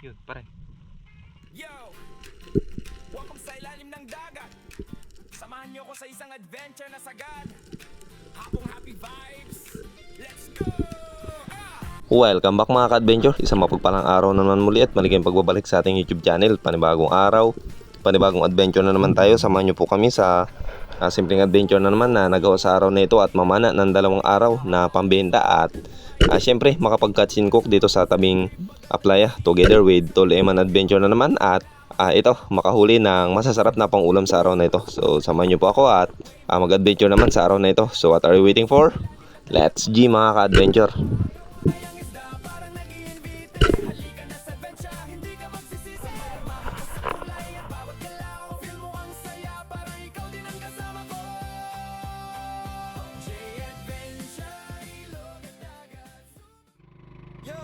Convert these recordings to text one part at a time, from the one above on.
Yun, pare. Yo! Welcome sa ilalim ng dagat. Samahan niyo ko sa isang adventure na sagad. Hapong happy vibes. Let's go! Welcome back mga ka-adventure. Isang mapagpalang araw na naman muli at maligayang pagbabalik sa ating YouTube channel. Panibagong araw, panibagong adventure na naman tayo. Samahan niyo po kami sa simpleng adventure na naman na nagawa sa araw na ito at mamana ng 2 araw na pambenta at syempre makapag-catch and cook dito sa tabing playa together with Tol Eman Adventure na naman at ito makahuli ng masasarap na pang ulam sa araw na ito. So samahan niyo po ako at mag-adventure naman sa araw na ito. So what are you waiting for? Let's G mga ka-adventure. Yo!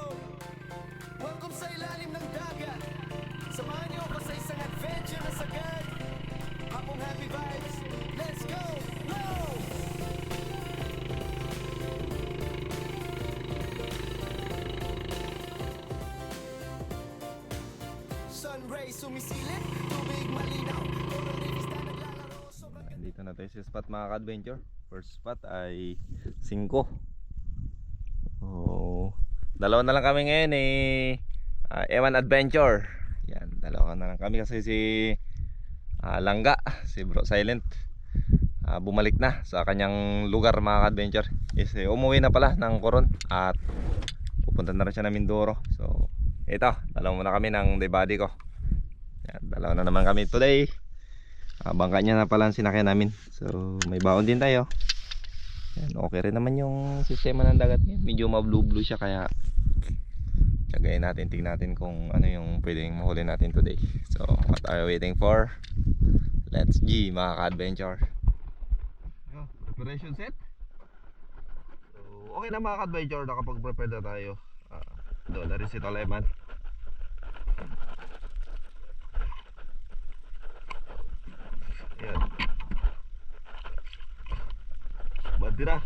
Welcome sa ilalim ng dagat. Samahan niyo ako sa isang adventure na sagad. Hapong happy vibes. Let's go! Go! Sun rays sumisilip, tubig malinaw. Coral reefs na naglalaro. Sobrang ganda. Dito na tayo sa spot mga ka-adventure. First spot ay 5. Oh, dalawa na lang kami ngayon Eman Adventure. Yan, dalawa na lang kami kasi si Langga, si Bro Silent bumalik na sa kanyang lugar mga ka-adventure. Umuwi na pala ng Coron at pupunta na rin siya ng Mindoro. So ito, dalawa muna kami ng debody ko. Yan, dalawa na naman kami today. Bangka niya na pala ang sinakyan namin. So may baon din tayo. Yan, okay rin naman yung sistema ng dagat ngayon. Medyo ma-blue siya kaya tiyagayin natin, tingnan natin kung ano yung pwedeng mahuli natin today. So what are you waiting for? Let's G mga ka-adventure. Preparation set. So okay na mga ka-adventure, nakapag-prepare na tayo. Doon na rin si Tol Eman. Yan. Bandira.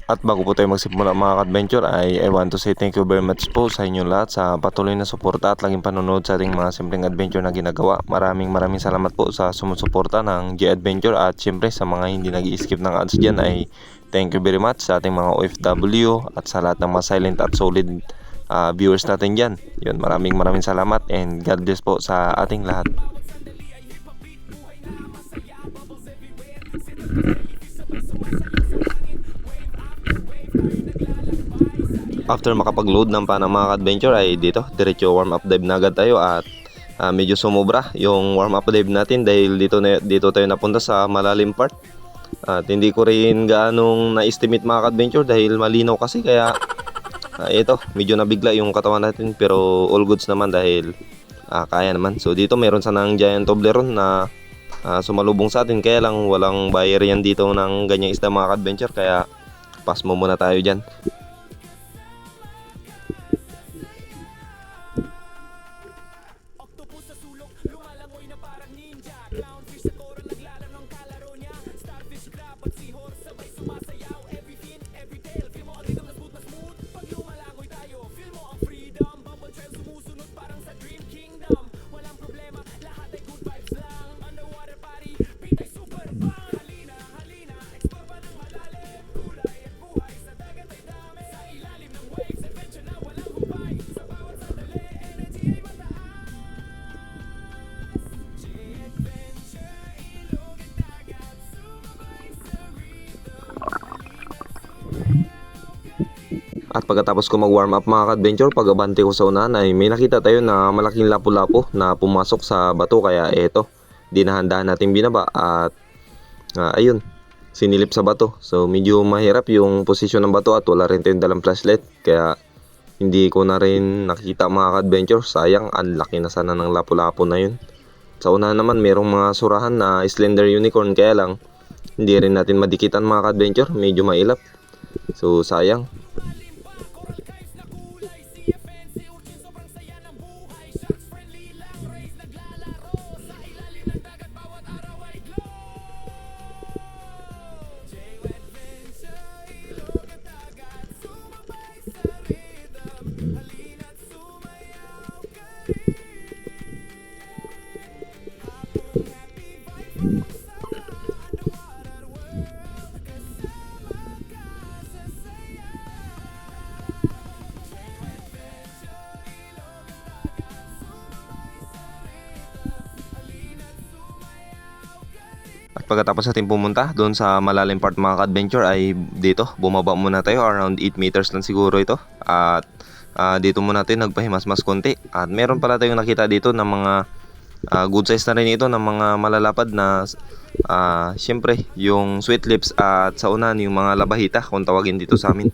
At bago po tayo magsimula mga ka-adventure ay I want to say thank you very much po sa inyong lahat sa patuloy na suporta at laging panonood sa ating mga simpleng adventure na ginagawa. Maraming salamat po sa sumusuporta ng G-Adventure at syempre sa mga hindi nag-i-skip ng ads dyan ay thank you very much sa ating mga OFW at sa lahat ng mga silent at solid viewers natin dyan. Yun, maraming salamat and God bless po sa ating lahat. After makapag-load ng panang mga adventure ay dito, diretso warm up dive na agad tayo at medyo sumobra yung warm up dive natin dahil dito tayo napunta sa malalim part. At hindi ko rin gaanong na-estimate mga adventure dahil malinaw kasi kaya ito, medyo nabigla yung katawan natin pero all goods naman dahil kaya naman. So dito meron sanang giant Toblerone na sumalubong sa atin kaya lang walang buyer yan dito ng ganyang isda mga adventure kaya pass mo muna tayo dyan. Octopus sa sulok, lumalangoy na parang ninja. Clownfish sa coral, naglalanong kalaro niya. Starfish, crab at seahorse, sabay sumasayaw. Every fin, every tail, feel mo agad ang nasmooth na smooth. Pag lumalangoy tayo, feel mo ang freedom. Bubble trail sumusunod parang sa Dream Kingdom. Walang problema, lahat ay good vibes lang. Underwater party, beat ay super bang. Halina, halina, explore pa ng malalim. Kulay at buhay sa dagat ay dami. Sa ilalim ng waves, adventure na walang humpay. Sa bawat sandali, energy ay mataas. At pagkatapos ko mag-warm up mga ka-adventure, pag-abante ko sa unahan ay may nakita tayo na malaking lapu-lapu na pumasok sa bato kaya eto, dinahan-dahan natin binaba at ayun, sinilip sa bato. So medyo mahirap yung posisyon ng bato at wala rin tayong dalang flashlight kaya hindi ko na rin nakita mga ka-adventure. Sayang, ang laki na sana ng lapu-lapu na yun. Sa unahan naman merong mga surahan na slender unicorn kaya lang hindi rin natin madikitan mga ka-adventure, medyo mailap. So sayang. pagkatapos natin pumunta doon sa malalim part mga ka-adventure ay dito, bumaba muna tayo, around 8 meters lang siguro ito. At dito muna tayo nagpahimas-mas konti. At meron pala tayong nakita dito ng mga good size na rin ito ng mga malalapad na syempre yung sweet lips at sa unan yung mga labahita kung tawagin dito sa amin.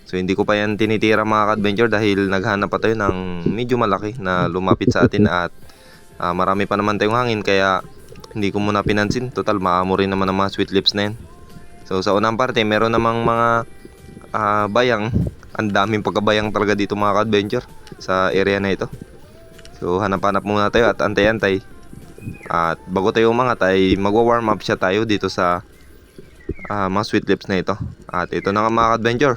So hindi ko pa yan tinitira mga ka-adventure dahil naghanap pa tayo ng medyo malaki na lumapit sa atin at marami pa naman tayong hangin kaya hindi ko muna pinansin. Total maamo rin naman ang mga sweet lips na yan. So sa unang parte meron namang mga bayang. Ang daming pagkabayang talaga dito mga ka-adventure sa area na ito. So hanap-hanap muna tayo at antay-antay. At bago tayo umangat ay magwa-warm up siya tayo dito sa mga sweet lips na ito. At ito na nga mga ka-adventure,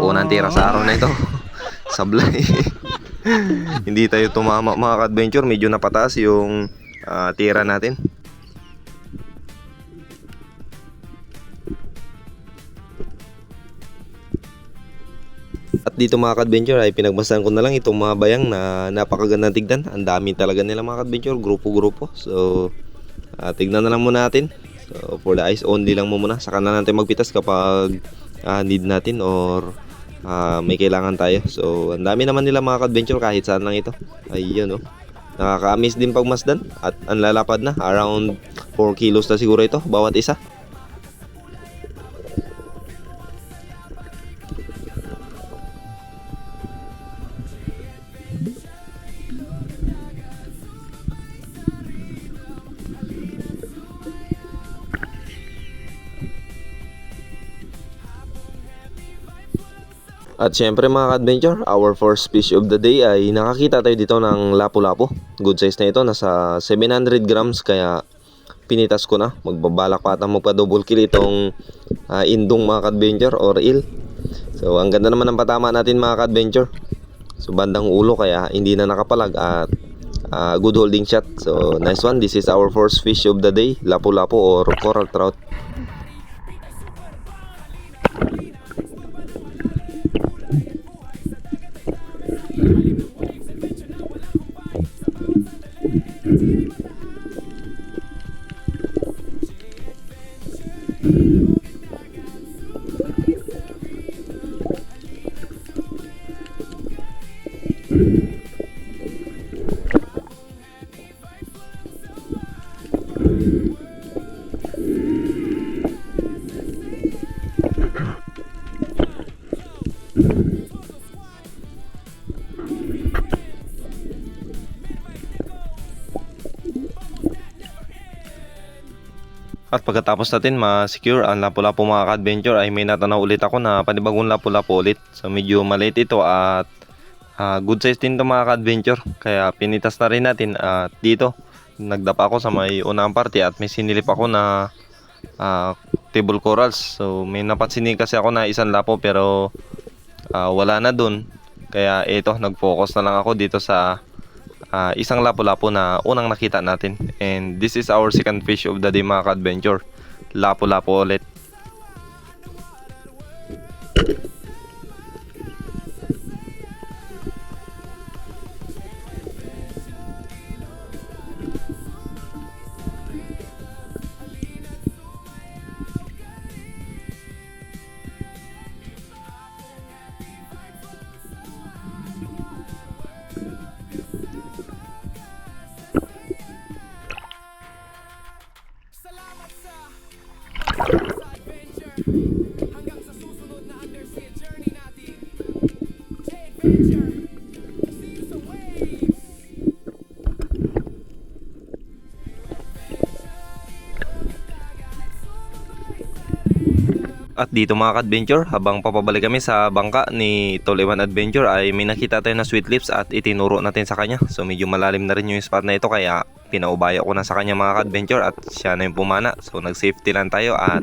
unang tira sa araw na ito. Sablay. Hindi tayo tumama mga ka-adventure, medyo napataas yung tira natin. At dito mga ka-adventure ay pinagmasdan ko na lang itong mga bayang na napakagandang tignan. Ang dami talaga nila mga ka-adventure, grupo-grupo. So tignan na lang muna natin. So for the eyes only lang muna. Saka na natin magpitas kapag need natin or may kailangan tayo. So ang dami naman nila mga ka-adventure kahit saan lang ito. Ayun oh. Nakaka-amaze din pagmasdan. At ang lalapad na, around 4 kilos na siguro ito bawat isa. At syempre mga ka-adventure, our first fish of the day ay nakakita tayo dito ng lapu-lapu. Good size na ito, nasa 700 grams kaya pinitas ko na. Magbabalak pa ata magpa-double kill itong indong mga ka-adventure or eel. So ang ganda naman ng patama natin mga ka-adventure. So bandang ulo kaya hindi na nakapalag at good holding shot. So nice one, this is our first fish of the day, lapu-lapu or coral trout. At pagkatapos natin ma-secure ang lapu-lapu mga ka-adventure ay may natanaw ulit ako na panibagong lapu-lapu ulit. So medyo maliit ito at good size din ito mga ka-adventure. Kaya pinitas na rin natin at dito nagdapa ako sa may unang parte at may sinilip ako na table corals. So may napansin kasi ako na isang lapo pero wala na dun. Kaya ito nag-focus na lang ako dito sa isang lapu-lapu na unang nakita natin. And this is our second fish of the day mga ka-adventure, lapu-lapu ulit. Salamat sa adventure. Hanggang sa susunod na undersea journey natin. Adventure. See you sa waves. At dito mga ka-adventure, habang papabalik kami sa bangka ni Tol Ewan Adventure ay may nakita tayo na sweet lips at itinuro natin sa kanya. So medyo malalim na rin yung spot na ito kaya pinaubaya ko na sa kanya mga ka-adventure at siya na yung pumana. So nag-safety lang tayo at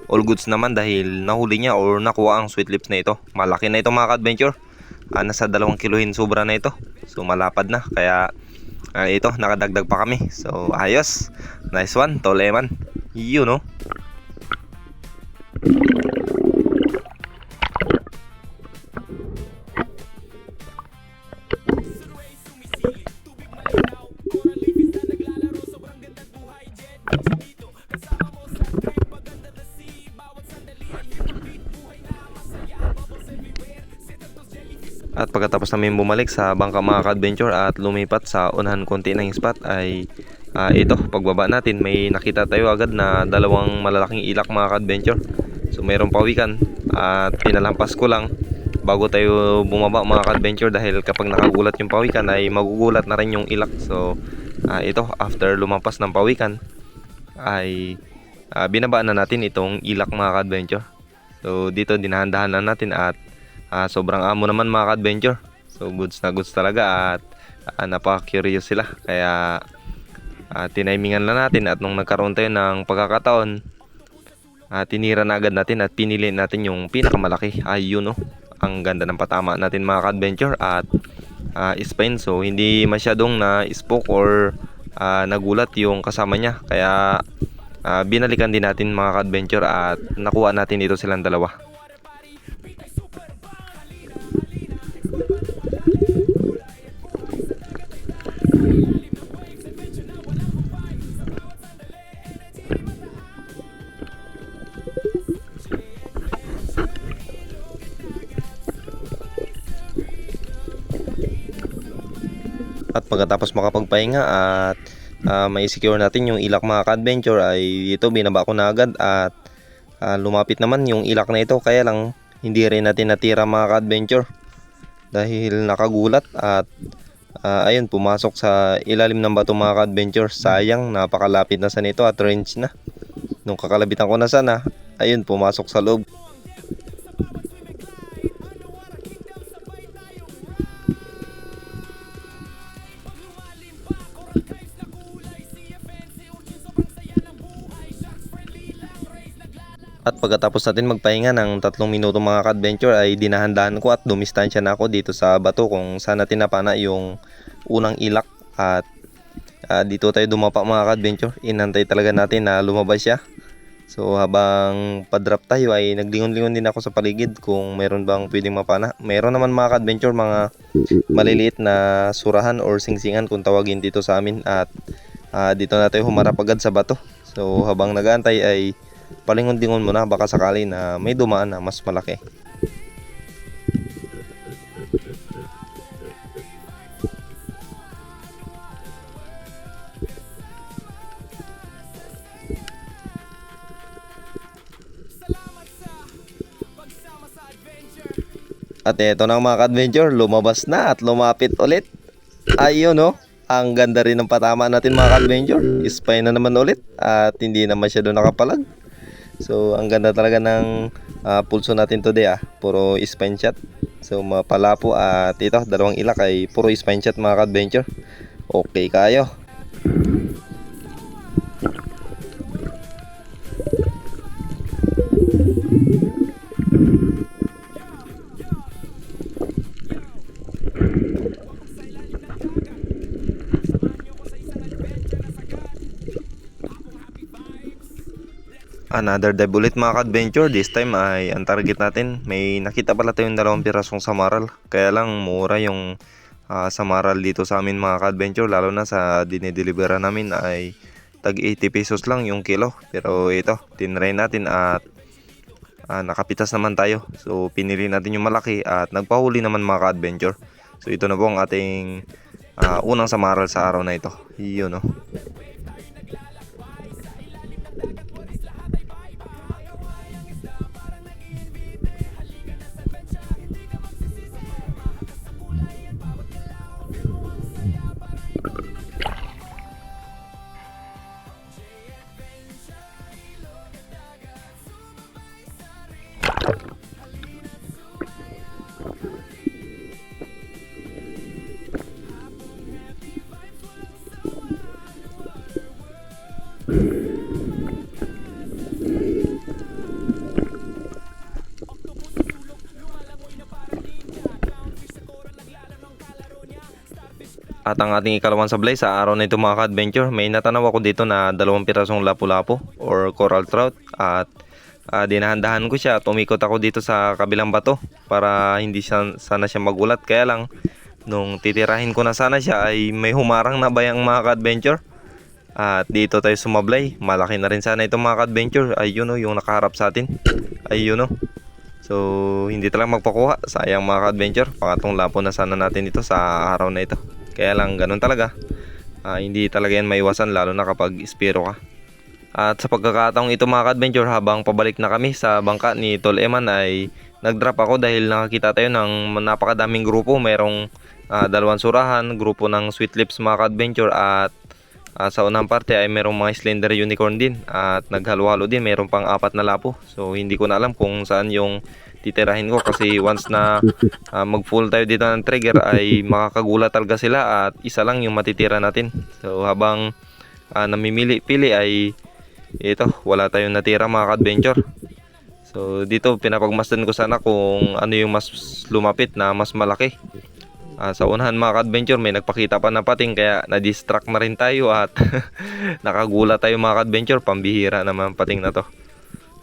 all goods naman dahil nahuli niya or nakuha ang sweet lips na ito. Malaki na ito mga ka-adventure. Nasa 2 kilohin sobra na ito. So malapad na kaya ito nakadagdag pa kami. So ayos. Nice one Tol Ewan. You know. Survey sumisilip, tubig malinaw, coral reefs na naglalaro, sobrang ganda buhay jet. Dito, kasama At pagkatapos namin bumalik sa bangka mga ka-adventure at lumipat sa unahan konti ng spot ay ito, pagbaba natin may nakita tayo agad na dalawang malalaking ilak mga ka-adventure. So mayroong pawikan at pinalampas ko lang bago tayo bumaba mga ka-adventure, dahil kapag nakagulat yung pawikan ay magugulat na rin yung ilak. So ito, after lumampas ng pawikan ay binabaan na natin itong ilak mga ka-adventure. So dito dinahan-dahan na natin at sobrang amo naman mga ka-adventure. So goods na goods talaga at napaka-curious sila. Kaya tinimingan lang natin at nung nagkaroon tayo ng pagkakataon, tinira na agad natin at pinili natin yung pinakamalaki. Ayun, ang ganda ng patama natin mga ka-adventure at spine. So hindi masyadong na-spook or nagulat yung kasama niya. Kaya binalikan din natin mga ka-adventure at nakuha natin dito silang dalawa. At pagkatapos makapagpahinga at may secure natin yung ilak mga ka-adventure ay ito, binaba ko na agad at lumapit naman yung ilak na ito. Kaya lang hindi rin natin natira mga ka-adventure dahil nakagulat at ayun, pumasok sa ilalim ng bato mga ka-adventure. Sayang, napakalapit na sa nito at range na. Nung kakalabitan ko na sana, ayun, pumasok sa loob. At pagkatapos natin magpahinga ng 3 minuto mga ka-adventure ay dinahan-dahan ko at dumistansya na ako dito sa bato kung saan natin napana yung unang ilak. At dito tayo dumapa mga ka-adventure. Inantay talaga natin na lumabas siya. So habang padrop tayo ay naglingon-lingon din ako sa paligid kung meron bang pwedeng mapana. Meron naman mga ka-adventure, mga maliliit na surahan or singsingan kung tawagin dito sa amin. At dito na tayo humarap agad sa bato. So habang nag-aantay ay palingon-lingon muna, baka sakali na may dumaan na mas malaki. At eto na mga ka-adventure, lumabas na at lumapit ulit. Ayun, ang ganda rin ng patama natin mga ka-adventure. Spine na naman ulit at hindi na masyado nakapalag. So ang ganda talaga ng pulso natin today, puro spine shot. So mapalapo at ito, dalawang ilak ay puro spine shot mga ka-adventure. Okay kayo. Another dive ulit mga ka-adventure. This time ay ang target natin, may nakita pala tayong 2 pirasong samaral. Kaya lang mura yung samaral dito sa amin mga ka-adventure, lalo na sa dinideliveran namin ay tag 80 pesos lang yung kilo. Pero ito, tinry natin at nakapitas naman tayo. So pinili natin yung malaki at nagpahuli naman mga ka-adventure. So ito na po ang ating unang samaral sa araw na ito. Yun, At ang ating ikalawang sablay sa araw na ito mga ka-adventure, may natanaw ako dito na 2 pirasong lapu-lapu or coral trout. At dinahan-dahan ko siya at umikot ako dito sa kabilang bato para hindi sana siya magulat. Kaya lang nung titirahin ko na sana siya ay may humarang na bayang mga ka-adventure. At dito tayo sumablay. Malaki na rin sana ito mga ka-adventure. Ayun, yung nakaharap sa atin. Ayun, So hindi talaga magpakuha, sayang mga ka-adventure. Pangatlong lapo na sana natin ito sa araw na ito. Kaya lang ganun talaga, hindi talaga yan maiwasan, lalo na kapag ispiro ka. At sa pagkakataong ito mga ka-adventure, habang pabalik na kami sa bangka ni Tol Eman ay nag-drop ako dahil nakakita tayo ng napakadaming grupo. Merong dalawang surahan, grupo ng Sweet Lips mga ka-adventure, at sa unang parte ay merong mga Slender Unicorn din, at naghalo-halo din, merong pang 4 na lapo. So hindi ko na alam kung saan yung titirahin ko, kasi once na mag full tayo dito ng trigger ay makakagulat talaga sila at isa lang yung matitira natin. So habang namimili-pili ay ito, wala tayong natira mga ka-adventure. So dito pinapagmasdan ko sana kung ano yung mas lumapit na mas malaki. Sa unahan mga ka-adventure may nagpakita pa na pating, kaya na-distract na rin tayo at nakagula tayo mga ka-adventure. Pambihira naman pating na to.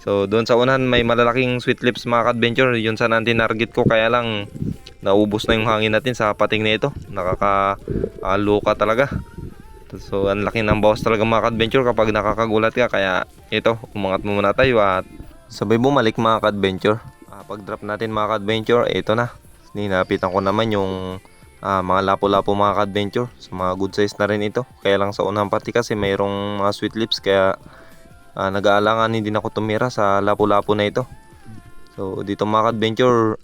So doon sa unahan may malalaking Sweet Lips mga ka-adventure, yun sana ang tinarget ko, kaya lang naubos na yung hangin natin sa pating na ito. Nakakaluka talaga. So ang laki ng bawas talaga mga ka-adventure kapag nakakagulat ka, kaya ito, umangat muna tayo at sabay bumalik mga ka-adventure. Pag drop natin mga ka-adventure, ito na, ninapitan ko naman yung mga lapo-lapo mga ka-adventure. So mga good size na rin ito, kaya lang sa unang party kasi mayroong mga Sweet Lips, kaya nag-aalangan hindi na ako tumira sa lapo-lapo na ito. So dito mga ka-adventure,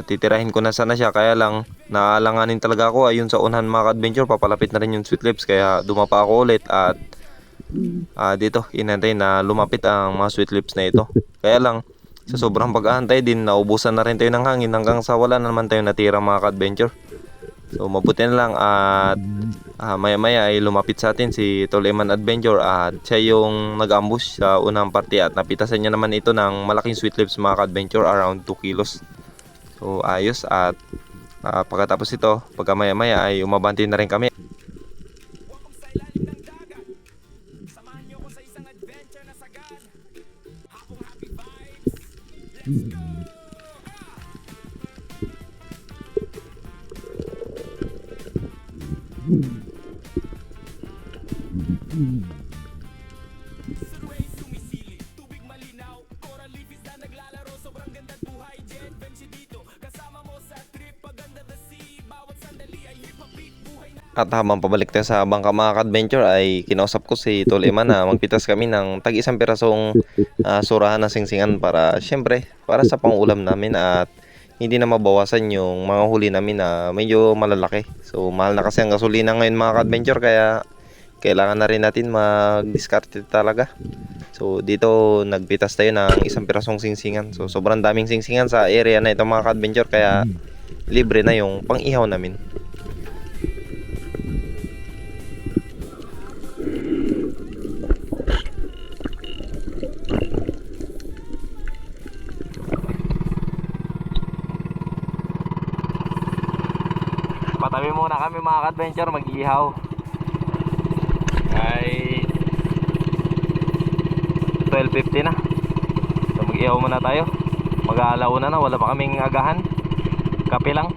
titirahin ko na sana siya, kaya lang naalanganin talaga ako. Ayun sa unahan mga ka-adventure, papalapit na rin yung Sweet Lips, kaya dumapa ako ulit at dito inantay na lumapit ang mga Sweet Lips na ito. Kaya lang sa sobrang pag-aantay din, naubusan na rin tayo ng hangin hanggang sa wala na naman tayo natira mga ka-adventure. So mabuti na lang at maya maya ay lumapit sa atin si Tol Eman Adventure, at siya yung nag-ambush sa unang party at napitasan niya naman ito ng malaking Sweet Lips mga ka-adventure, around 2 kilos. So ayos, at pagkatapos ito, pagka maya maya ay umabanti na rin kami. Welcome sa ilalim ng dagat. Samahan niyo ko sa isang adventure na sagad. Hapong happy vibes. Let's go! Sunway sumisilip, tubig malinaw, coral reef is na naglalaro, sobrang ganda't buhay. Jet Benji dito, kasama mo sa trip, pag under the sea, bawat sandali ay hip hop beat, buhay na. At habang pabalik tayo sa bangka mga ka-adventure ay kinausap ko si Tol Eman na magpitas kami ng tag isang pirasong surahan ng singsingan, para syempre para sa pangulam namin, at hindi na mabawasan yung mga huli namin na medyo malalaki. So mahal na kasi ang gasolina ngayon mga ka-adventure, kaya kailangan na rin natin mag-discard talaga. So dito nagpitas tayo ng isang pirasong singsingan. So sobrang daming singsingan sa area na ito mga ka-adventure, kaya libre na yung pang-ihaw namin. Patabi muna kami mga ka-adventure, mag-ihaw. Ay 12:50 na. So mag-ihaw muna tayo. Mag-aalauna na, wala pa kaming agahan. Kape lang.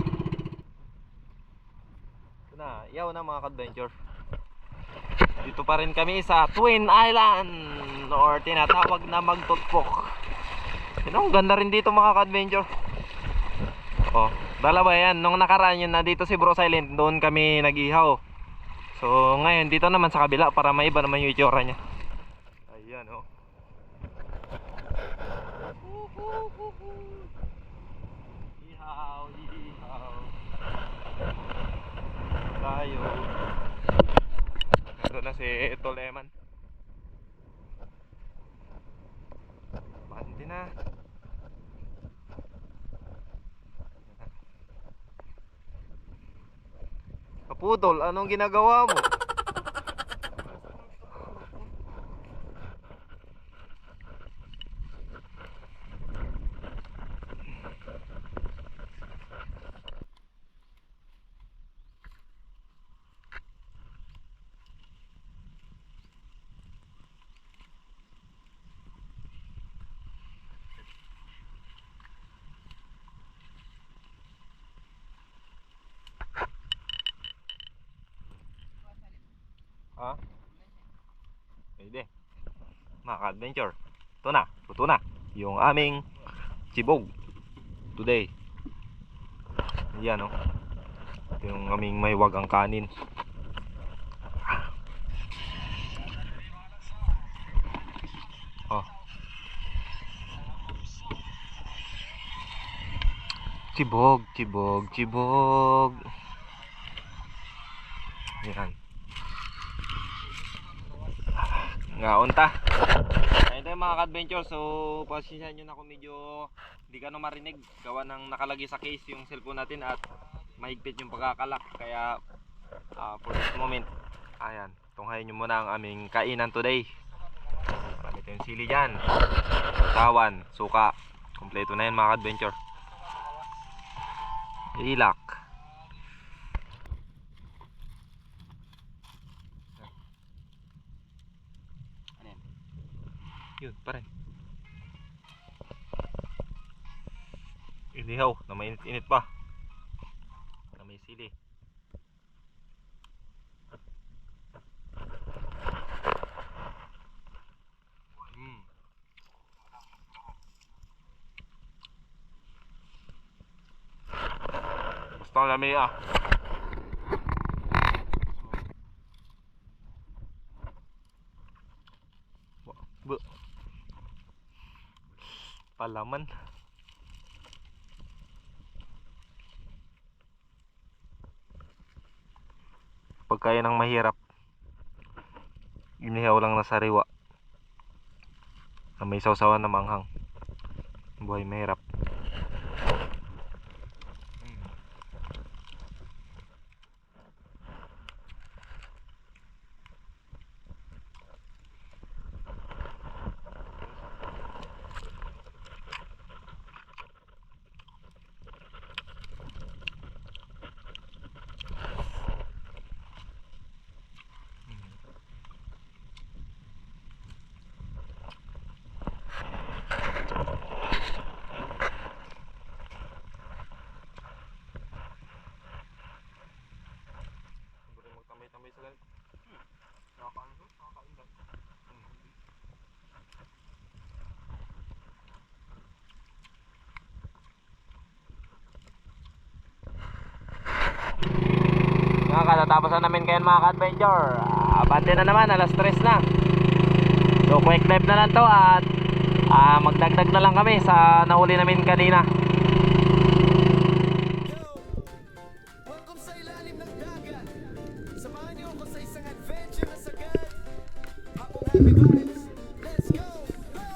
Ito na, ihaw na mga ka-adventure. Dito pa rin kami sa Twin Island, or tinatawag na Magtutpok. Ang ganda rin dito mga ka-adventure. Oh, dalawa yan. Nung nakaraan yun, na dito si Bro Silent, doon kami nag-ihaw. So ngayon dito naman sa kabila, para maiba naman yung itsura niya. Ayan oh. Ihaw, ihaw. Tayo. Ito na si Tol Eman. Bandi na. Kaputol, anong ginagawa mo? Ha? Pwede. Mga ka-adventure, ito na, luto na yung aming Chibog today. Yan oh. Ito yung aming may wagang kanin. Oh. Chibog, chibog, chibog. Yan. Ngaon ta. Ayun tayo mga ka-adventure. So pasensya nyo na kung medyo hindi ka na marinig. Gawa ng nakalagay sa case yung cellphone natin at mahigpit yung pagkakalak. Kaya for this moment, ayan, tunghayin nyo muna ang aming kainan today. Ito yung sili dyan, tawan, suka. Kompleto na yan mga ka-adventure. Ilak. Yun, pa rin. Inihaw, na mainit-init pa. Na may sili. Basta lami ah. Palaman. Pagkaya ng mahirap, inihaw lang na sariwa na may sausawan na manghang. Buhay mahirap. Tambay sa galit. Nakakain. Katatapos na namin kayo mga ka-adventure. Abante na naman, alas 3 na. So quick dive na lang to at magdagdag na lang kami sa nahuli namin kanina. Welcome sa ilalim ng dagat. Samahan niyo ako sa isang adventure na sagad. Hapong happy vibes. Let's go! Go!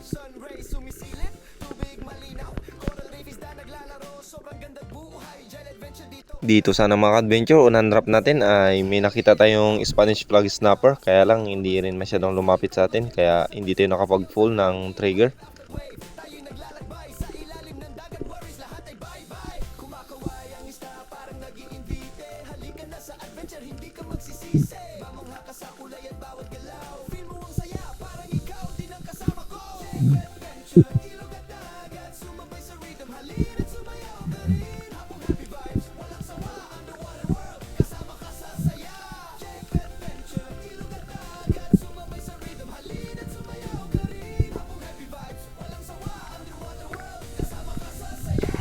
Sun rays sumisilip, tubig malinaw. Coral reef isda naglalaro, sobrang ganda buhay. Giant adventure dito. Dito sana mga adventure, unang drop natin ay may nakita tayong Spanish flag snapper. Kaya lang hindi rin masyadong lumapit sa atin. Kaya hindi tayo nakapag full ng trigger. Wave, tayo naglalakbay sa ilalim ng dagat. Worries, lahat ay bye-bye. Kumakaway ang isda, parang nag-iimbite. Halika na sa adventure, hindi ka magsisisi. Mamangha ka sa kulay at bawat galaw. Feel mo ang saya, parang ikaw din ang kasama ko. Adventure, ilog at dagat. Sumabay sa rhythm, halina't sumayaw ka rin. Hapong happy vibes, walang sawa. Underwater world, kasama ka sa saya. Adventure, ilog at dagat. Sumabay sa rhythm, halina't sumayaw ka rin. Hapong happy vibes, walang sawa. Underwater world, kasama ka sa saya.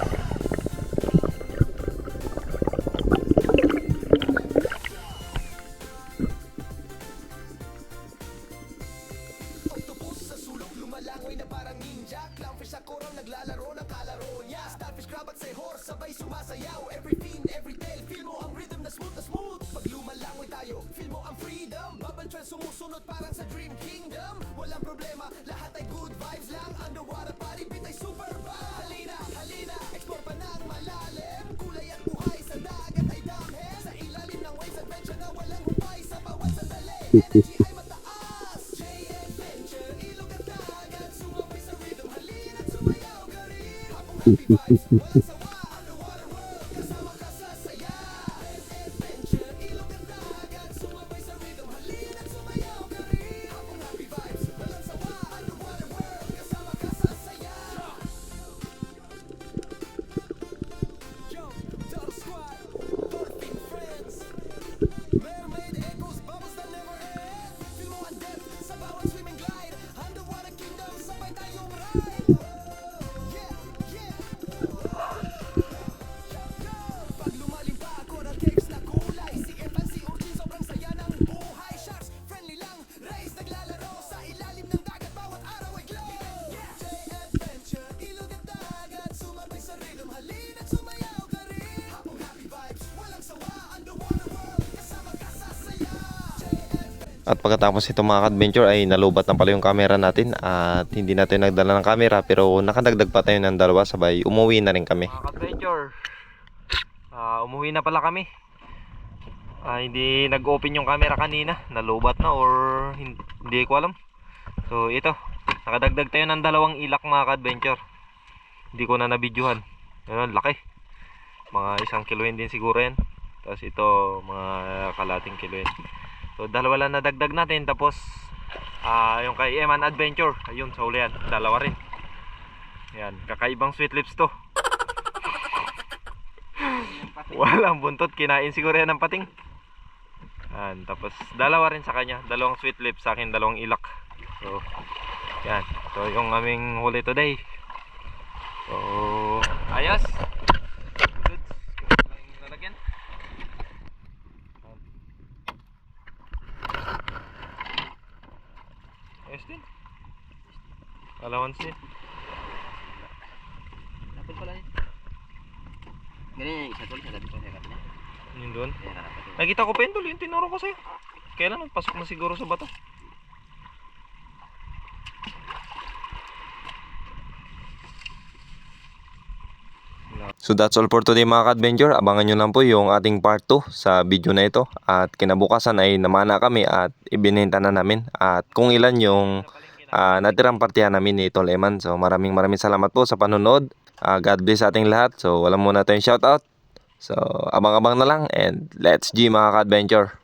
Octopus sa sulok, lumalangoy na parang ninja. Clownfish sa coral, naglalaro ng kalaro niya. Starfish, crab at seahorse, sabay sumasayaw. Every fin, every tail, feel mo ang rhythm na smooth na smooth. Pag lumalangoy tayo, feel mo ang freedom. Bubble trend sumusunod parang sa dream kingdom. Walang problema, lahat ay good vibes lang. Underwater party, beat ay super vibe. Halina, halina, explore pa ng malalim. Kulay at buhay sa dagat ay damhe. Sa ilalim ng waves, adventure na walang humpay. Sa bawat sandali, energy ay mataas. J-Adventure, ilog at dagat. Sumabay sa rhythm, halina't sumayaw ka rin. Hapong happy vibes, walang sawa. Underwater world, kasama ka sa saya. Adventure, ilog at dagat. Sumabay sa rhythm, halina't sumayaw ka rin. Hapong happy vibes, walang sawa. Underwater world, kasama ka sa saya. Yo, Dog Squad, Dolphin Friends. Pag lumalim pa coral caves na kulay, si Evan, si Urchin, sobrang saya ng buhay. Sharks, friendly lang, rays naglalaro sa ilalim ng dagat, bawat araw ay glow. J-Adventure, ilog at dagat, sumabay sa rhythm, halin at sumayaw ka rin. Hapong happy vibes, walang sawa, underwater world, kasama ka sa saya. At pagkatapos ito mga ka-adventure ay nalubat na pala yung camera natin at hindi natin nagdala ng camera pero nakadagdag pa tayo ng dalawa sabay umuwi na rin kami. Mga ka-adventure, umuwi na pala kami. Hindi nag-open yung camera kanina, nalubat na or hindi ko alam. So ito, nakadagdag tayo ng dalawang ilak mga ka-adventure. Hindi ko na nabidyohan. Ayun, laki. Mga 1 kiloin din siguro yan. Tapos ito mga kalating kiloin. So dalawa lang nadagdag natin. Tapos yung kay Eman Adventure, ayun sa uli yan, dalawa rin. Yan, kakaibang sweet lips to. Walang buntot, kinain siguro yan ng pating. Yan, tapos dalawa rin sa kanya, dalawang sweet lips, sa akin dalawang ilak. So yan, so yung aming huli today. So ayos. Goods. Lalagyan. Ayos din. Allowance din. Dapat pala yun. Ganyan yung isa tol, sa gabi ko sa kanya. Yun doon. Kaya karapat yun. Nakita ko pendol, yung tinuro ko sa'yo. Kailan nagpasok na siguro sa bato. So that's all for today mga ka-adventure. Abangan nyo lang po yung ating part 2 sa video na ito. At kinabukasan ay namana kami at ibinenta na namin. At kung ilan yung natirang partihan namin ni Tol Eman. So maraming salamat po sa panonood. God bless ating lahat. So wala muna tayong shoutout. So abang-abang na lang and let's G mga ka-adventure.